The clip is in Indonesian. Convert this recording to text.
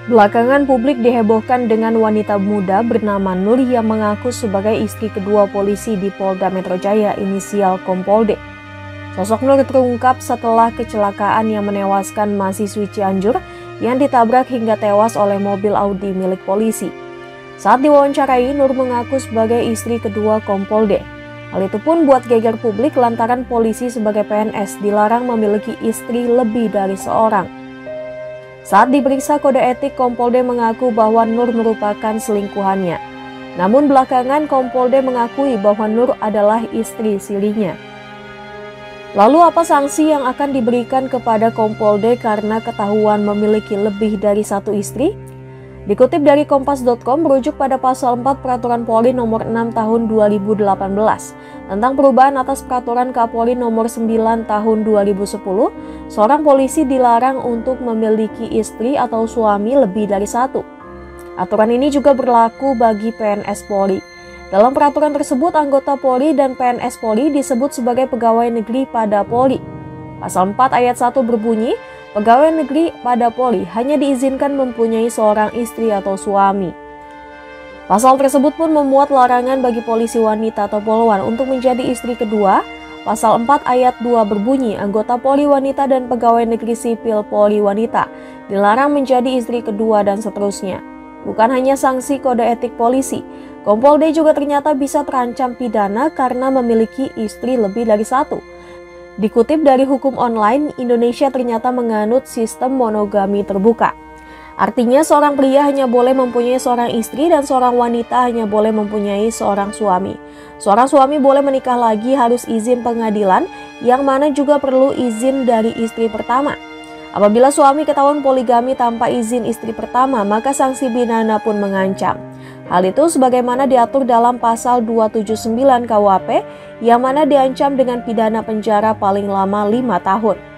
Belakangan publik dihebohkan dengan wanita muda bernama Nur yang mengaku sebagai istri kedua polisi di Polda Metro Jaya inisial Kompol D. Sosok Nur terungkap setelah kecelakaan yang menewaskan mahasiswi Cianjur yang ditabrak hingga tewas oleh mobil Audi milik polisi. Saat diwawancarai, Nur mengaku sebagai istri kedua Kompol D. Hal itu pun buat geger publik lantaran polisi sebagai PNS dilarang memiliki istri lebih dari seorang. Saat diperiksa kode etik, Kompol D mengaku bahwa Nur merupakan selingkuhannya. Namun belakangan Kompol D mengakui bahwa Nur adalah istri sirinya. Lalu apa sanksi yang akan diberikan kepada Kompol D karena ketahuan memiliki lebih dari satu istri? Dikutip dari Kompas.com merujuk pada pasal 4 Peraturan Polri nomor 6 tahun 2018 tentang perubahan atas Peraturan Kapolri nomor 9 tahun 2010, seorang polisi dilarang untuk memiliki istri atau suami lebih dari satu. Aturan ini juga berlaku bagi PNS Polri. Dalam peraturan tersebut, anggota Polri dan PNS Polri disebut sebagai pegawai negeri pada Polri. Pasal 4 ayat 1 berbunyi, pegawai negeri pada Polri hanya diizinkan mempunyai seorang istri atau suami. Pasal tersebut pun memuat larangan bagi polisi wanita atau polwan untuk menjadi istri kedua. Pasal 4 ayat 2 berbunyi, anggota Polri wanita dan pegawai negeri sipil Polri wanita dilarang menjadi istri kedua dan seterusnya. Bukan hanya sanksi kode etik polisi, Kompol D juga ternyata bisa terancam pidana karena memiliki istri lebih dari satu. Dikutip dari hukum online, Indonesia ternyata menganut sistem monogami terbuka. Artinya seorang pria hanya boleh mempunyai seorang istri dan seorang wanita hanya boleh mempunyai seorang suami. Seorang suami boleh menikah lagi harus izin pengadilan, yang mana juga perlu izin dari istri pertama. Apabila suami ketahuan poligami tanpa izin istri pertama, maka sanksi pidana pun mengancam. Hal itu sebagaimana diatur dalam pasal 279 KUHP, yang mana diancam dengan pidana penjara paling lama 5 tahun.